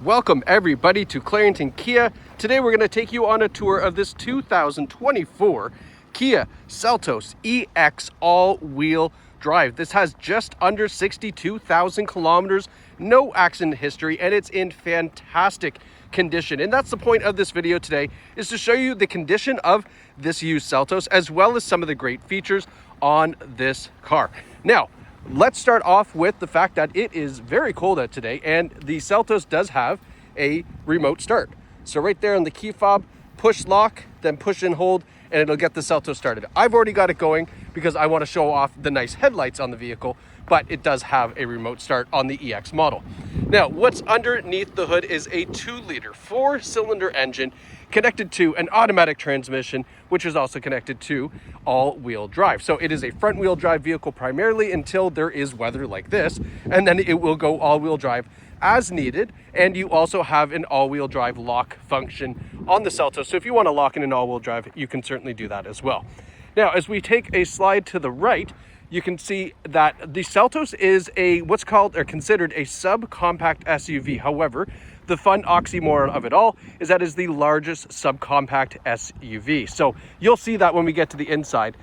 Welcome everybody to Clarington Kia. Today we're going to take you on a tour of this 2024 Kia Seltos EX all-wheel drive. This has just under 62,000 kilometers, no accident history, and it's in fantastic condition. And that's the point of this video today, is to show you the condition of this used Seltos as well as some of the great features on this car. Now, let's start off with the fact that it is very cold out today, and the Seltos does have a remote start. So right there on the key fob, push lock, then push and hold, and it'll get the Seltos started. I've already got it going because I want to show off the nice headlights on the vehicle, but it does have a remote start on the EX model. Now, what's underneath the hood is a 2-liter 4-cylinder engine connected to an automatic transmission, which is also connected to all-wheel drive. So it is a front-wheel drive vehicle primarily until there is weather like this, and then it will go all-wheel drive as needed. And you also have an all-wheel drive lock function on the Seltos. So if you want to lock in an all-wheel drive, you can certainly do that as well. Now, as we take a slide to the right, you can see that the Seltos is what's called or considered a subcompact SUV. However, the fun oxymoron of it all is that it is the largest subcompact SUV. So you'll see that when we get to the inside.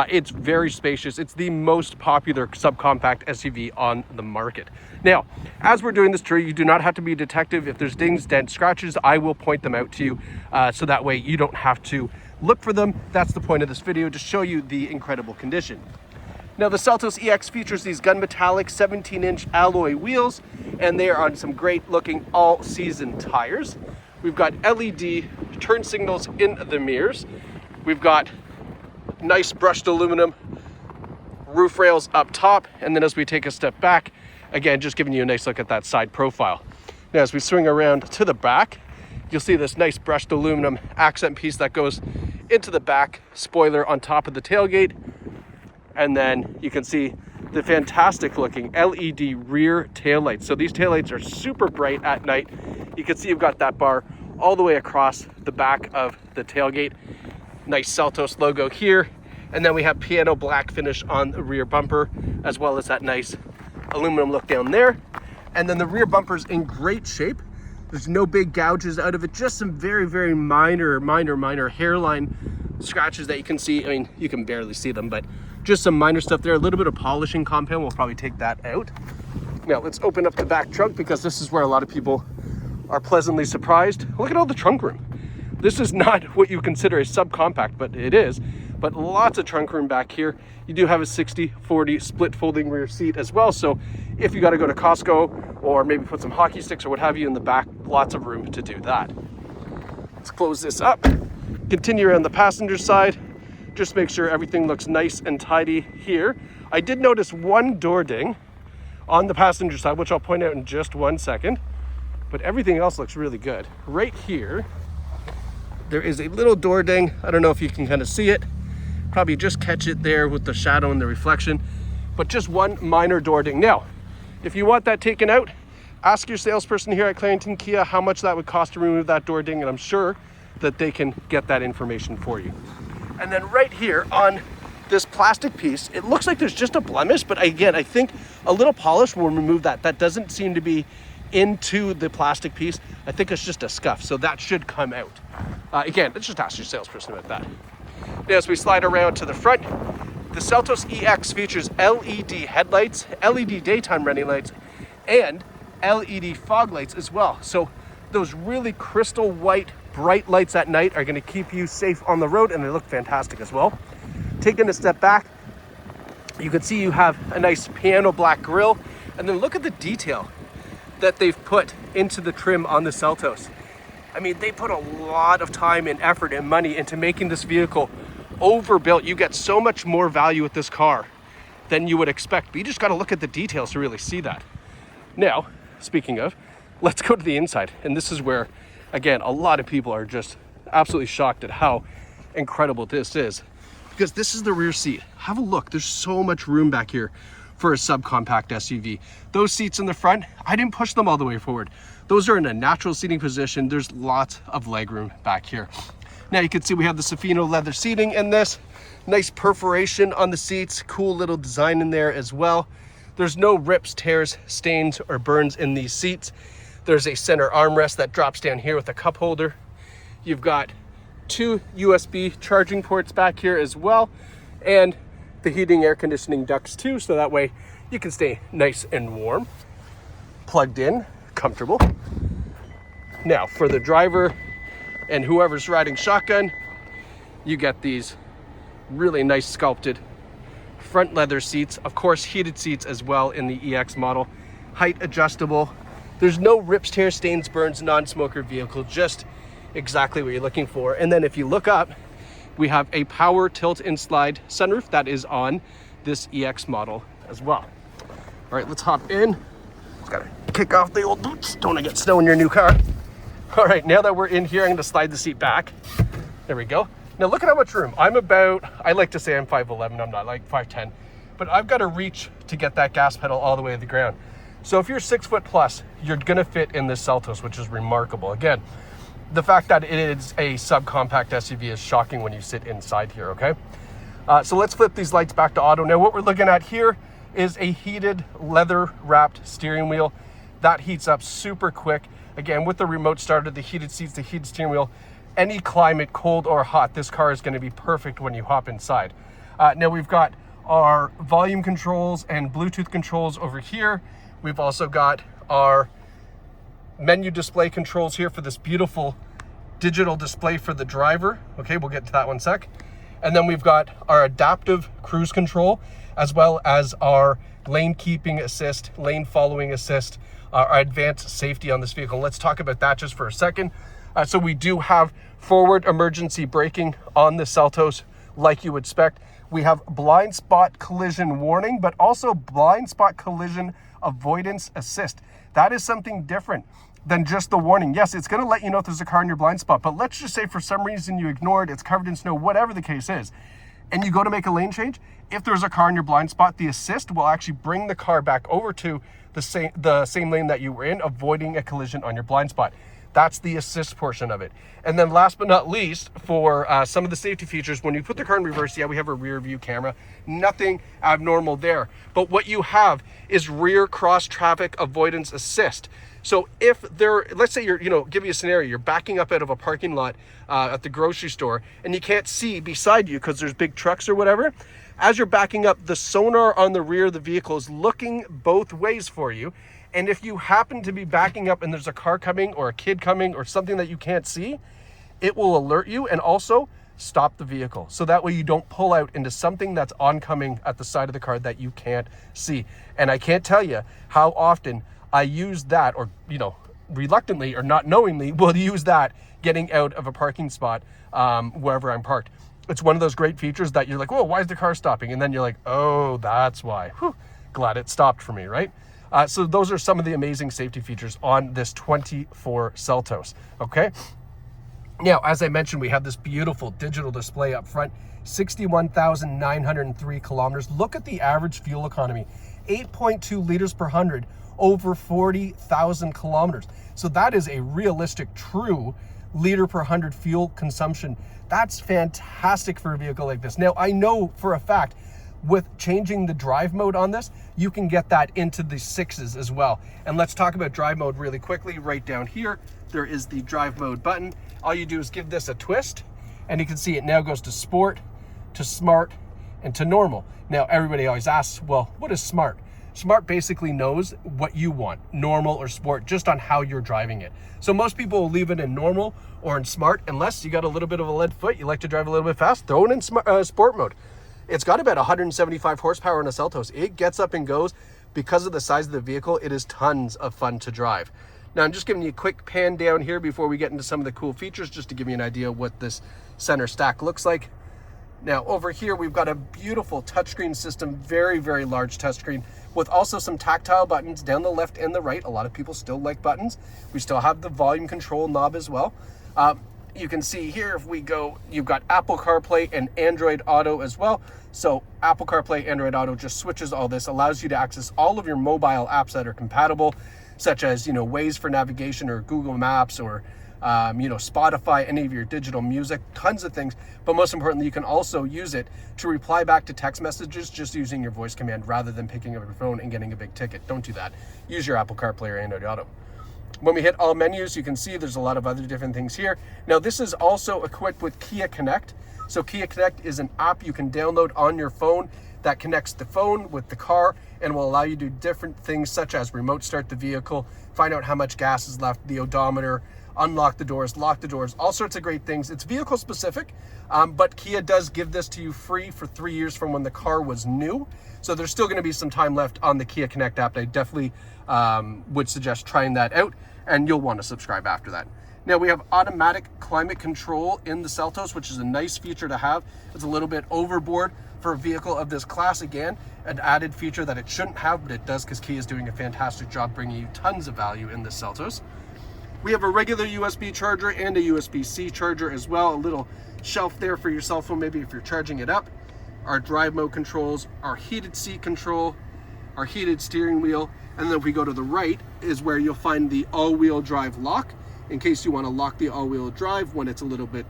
It's very spacious. It's the most popular subcompact SUV on the market. Now, as we're doing this tour, you do not have to be a detective. If there's dings, dents, scratches, I will point them out to you, so that way you don't have to look for them. That's the point of this video, to show you the incredible condition. Now, the Seltos EX features these gun metallic 17-inch alloy wheels, and they are on some great looking all-season tires. We've got LED turn signals in the mirrors. We've got nice brushed aluminum roof rails up top, and then as we take a step back, again, just giving you a nice look at that side profile. Now, as we swing around to the back, you'll see this nice brushed aluminum accent piece that goes into the back spoiler on top of the tailgate. And then you can see the fantastic looking LED rear taillights. So these taillights are super bright at night. You can see you've got that bar all the way across the back of the tailgate. Nice Seltos logo here. And then we have piano black finish on the rear bumper, as well as that nice aluminum look down there. And then the rear bumper's in great shape. There's no big gouges out of it, just some very, very minor hairline scratches that you can see. I mean, you can barely see them, but just some minor stuff there. A little bit of polishing compound, we'll probably take that out. Now let's open up the back trunk, because this is where a lot of people are pleasantly surprised. Look at all the trunk room. This is not what you consider a subcompact, but it is. But lots of trunk room back here. You do have a 60-40 split folding rear seat as well. So if you got to go to Costco or maybe put some hockey sticks or what have you in the back, lots of room to do that. Let's close this up. Continue around the passenger side. Just make sure everything looks nice and tidy here. I did notice one door ding on the passenger side, which I'll point out in just one second, but everything else looks really good. Right here, there is a little door ding. I don't know if you can kind of see it. Probably just catch it there with the shadow and the reflection, but just one minor door ding. Now, if you want that taken out, ask your salesperson here at Clarington Kia how much that would cost to remove that door ding, and I'm sure that they can get that information for you. And then right here on this plastic piece, it looks like there's just a blemish, but again, I think a little polish will remove that. That doesn't seem to be into the plastic piece. I think it's just a scuff, so that should come out. Again, let's just ask your salesperson about that. Now, as we slide around to the front, the Seltos EX features LED headlights, LED daytime running lights, and LED fog lights as well. So those really crystal white bright lights at night are going to keep you safe on the road, and they look fantastic as well. Taking a step back, you can see you have a nice piano black grille, and then look at the detail that they've put into the trim on the Seltos. I mean, they put a lot of time and effort and money into making this vehicle overbuilt. You get so much more value with this car than you would expect, but you just got to look at the details to really see that. Now, speaking of, let's go to the inside, and this is where, again, a lot of people are just absolutely shocked at how incredible this is, because this is the rear seat. Have a look. There's so much room back here for a subcompact SUV. Those seats in the front, I didn't push them all the way forward. Those are in a natural seating position. There's lots of legroom back here. Now you can see we have the Safino leather seating in this. Nice perforation on the seats. Cool little design in there as well. There's no rips, tears, stains, or burns in these seats. There's a center armrest that drops down here with a cup holder. You've got 2 USB charging ports back here as well, and the heating air conditioning ducts too, so that way you can stay nice and warm, plugged in, comfortable. Now for the driver and whoever's riding shotgun, you get these really nice sculpted front leather seats, of course heated seats as well in the EX model, height adjustable. There's no rips, tears, stains, burns, non-smoker vehicle, just exactly what you're looking for. And then if you look up, we have a power tilt and slide sunroof that is on this EX model as well. All right, let's hop in. Just gotta kick off the old boots. Don't want to get snow in your new car. All right, now that we're in here, I'm gonna slide the seat back. There we go. Now look at how much room. I like to say I'm 5'11", I'm not, like 5'10", but I've got to reach to get that gas pedal all the way to the ground. So if you're 6 foot plus, you're gonna fit in this Seltos, which is remarkable. Again, the fact that it is a subcompact SUV is shocking when you sit inside here, okay? So let's flip these lights back to auto. Now what we're looking at here is a heated leather wrapped steering wheel. That heats up super quick. Again, with the remote starter, the heated seats, the heated steering wheel, any climate, cold or hot, this car is gonna be perfect when you hop inside. Now we've got our volume controls and Bluetooth controls over here. We've also got our menu display controls here for this beautiful digital display for the driver. Okay, we'll get to that one sec. And then we've got our adaptive cruise control, as well as our lane keeping assist, lane following assist, our advanced safety on this vehicle. Let's talk about that just for a second. So we do have forward emergency braking on the Seltos, like you would expect. We have blind spot collision warning, but also blind spot collision avoidance assist. That is something different than just the warning. Yes, it's going to let you know if there's a car in your blind spot, but let's just say for some reason you ignored, it's covered in snow, whatever the case is, and you go to make a lane change. If there's a car in your blind spot, the assist will actually bring the car back over to the same lane that you were in, avoiding a collision on your blind spot. That's the assist portion of it. And then last but not least, for some of the safety features, when you put the car in reverse, yeah, we have a rear view camera, nothing abnormal there. But what you have is rear cross traffic avoidance assist. So if let's say give you a scenario, you're backing up out of a parking lot at the grocery store and you can't see beside you because there's big trucks or whatever. As you're backing up, the sonar on the rear of the vehicle is looking both ways for you. And if you happen to be backing up and there's a car coming or a kid coming or something that you can't see, it will alert you and also stop the vehicle. So that way you don't pull out into something that's oncoming at the side of the car that you can't see. And I can't tell you how often I use that, or, reluctantly or not knowingly will use that getting out of a parking spot wherever I'm parked. It's one of those great features that you're like, whoa, why is the car stopping? And then you're like, oh, that's why. Whew, glad it stopped for me, right? So those are some of the amazing safety features on this 24 Seltos, okay? Now, as I mentioned, we have this beautiful digital display up front, 61,903 kilometers. Look at the average fuel economy, 8.2 liters per 100, over 40,000 kilometers. So that is a realistic, true liter per 100 fuel consumption. That's fantastic for a vehicle like this. Now, I know for a fact, with changing the drive mode on this, you can get that into the 6s as well. And let's talk about drive mode really quickly. Right down here, there is the drive mode button. All you do is give this a twist, and you can see it now goes to sport, to smart, and to normal. Now, everybody always asks, well, what is smart? Smart basically knows what you want, normal or sport, just on how you're driving it. So most people will leave it in normal or in smart, unless you got a little bit of a lead foot, you like to drive a little bit fast, throw it in sport mode. It's got about 175 horsepower in a Seltos. It gets up and goes. Because of the size of the vehicle, it is tons of fun to drive. Now, I'm just giving you a quick pan down here before we get into some of the cool features, just to give you an idea of what this center stack looks like. Now, over here, we've got a beautiful touchscreen system, very, very large touchscreen, with also some tactile buttons down the left and the right. A lot of people still like buttons. We still have the volume control knob as well. You can see here, if we go, you've got Apple CarPlay and Android Auto as well. So Apple CarPlay, Android Auto just switches all this, allows you to access all of your mobile apps that are compatible, such as, Waze for navigation, or Google Maps, or, Spotify, any of your digital music, tons of things. But most importantly, you can also use it to reply back to text messages just using your voice command rather than picking up your phone and getting a big ticket. Don't do that. Use your Apple CarPlay or Android Auto. When we hit all menus, you can see there's a lot of other different things here. Now, this is also equipped with Kia Connect. So Kia Connect is an app you can download on your phone that connects the phone with the car and will allow you to do different things such as remote start the vehicle, find out how much gas is left, the odometer, unlock the doors, lock the doors, all sorts of great things. It's vehicle specific, but Kia does give this to you free for 3 years from when the car was new. So there's still going to be some time left on the Kia Connect app. I definitely would suggest trying that out, and you'll want to subscribe after that. Now, we have automatic climate control in the Seltos, which is a nice feature to have. It's a little bit overboard for a vehicle of this class. Again, an added feature that it shouldn't have, but it does, because Kia is doing a fantastic job bringing you tons of value in the Seltos. We have a regular USB charger and a USB-C charger as well, a little shelf there for your cell phone, maybe if you're charging it up. Our drive mode controls, our heated seat control, our heated steering wheel, and then if we go to the right is where you'll find the all-wheel drive lock, in case you want to lock the all-wheel drive when it's a little bit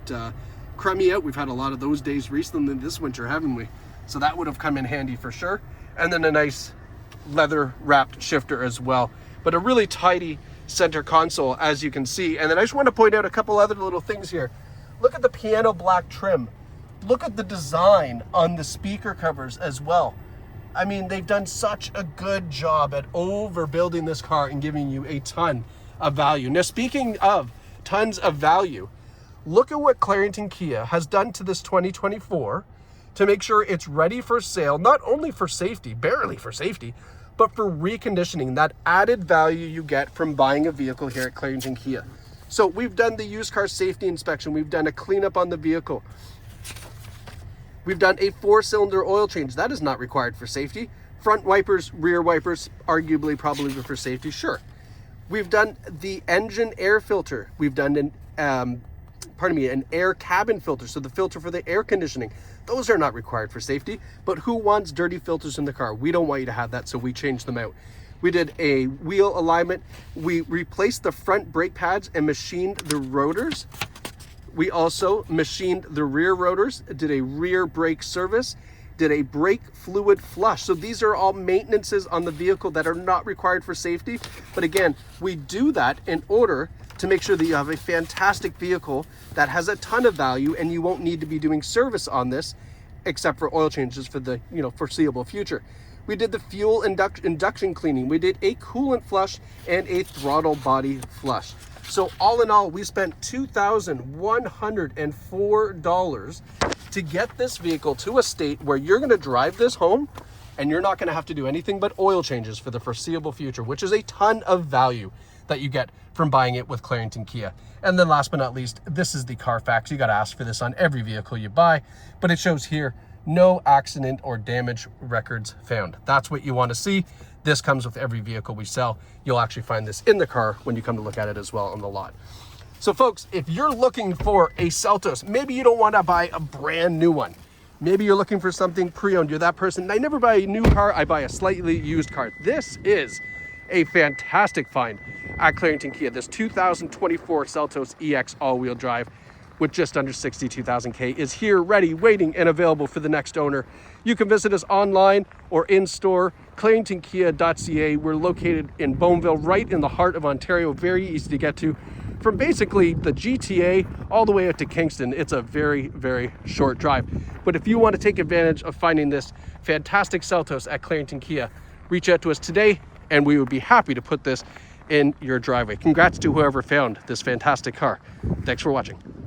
crummy out. We've had a lot of those days recently this winter, haven't we? So that would have come in handy for sure. And then a nice leather wrapped shifter as well, but a really tidy center console, as you can see. And then I just want to point out a couple other little things here. Look at the piano black trim. Look at the design on the speaker covers as well. I mean, they've done such a good job at overbuilding this car and giving you a ton of value. Now, speaking of tons of value, look at what Clarington Kia has done to this 2024 to make sure it's ready for sale, not only for safety, barely for safety, but for reconditioning, that added value you get from buying a vehicle here at Clarington Kia. So we've done the used car safety inspection. We've done a cleanup on the vehicle. We've done a 4-cylinder oil change. That is not required for safety. Front wipers, rear wipers, arguably probably for safety, sure. We've done the engine air filter. We've done an air cabin filter, so the filter for the air conditioning. Those are not required for safety, but who wants dirty filters in the car? We don't want you to have that, so we changed them out. We did a wheel alignment. We replaced the front brake pads and machined the rotors. We also machined the rear rotors, did a rear brake service, did a brake fluid flush. So these are all maintenances on the vehicle that are not required for safety. But again, we do that in order to make sure that you have a fantastic vehicle that has a ton of value, and you won't need to be doing service on this except for oil changes for the foreseeable future. We did the fuel induction cleaning. We did a coolant flush and a throttle body flush. So all in all, we spent $2,104 to get this vehicle to a state where you're going to drive this home and you're not going to have to do anything but oil changes for the foreseeable future, which is a ton of value that you get from buying it with Clarington Kia. And then last but not least, this is the CarFax. You got to ask for this on every vehicle you buy, but it shows here no accident or damage records found. That's what you want to see. This comes with every vehicle we sell. You'll actually find this in the car when you come to look at it as well on the lot. So folks, if you're looking for a Seltos, maybe you don't want to buy a brand new one. Maybe you're looking for something pre-owned. You're that person. I never buy a new car. I buy a slightly used car. This is a fantastic find at Clarington Kia. This 2024 Seltos EX all-wheel drive with just under 62,000 K is here, ready, waiting, and available for the next owner. You can visit us online or in store, claringtonkia.ca. We're located in Bowmanville, right in the heart of Ontario, very easy to get to. From basically the GTA all the way out to Kingston, it's a very, very short drive. But if you want to take advantage of finding this fantastic Seltos at Clarington Kia, reach out to us today and we would be happy to put this in your driveway. Congrats to whoever found this fantastic car. Thanks for watching.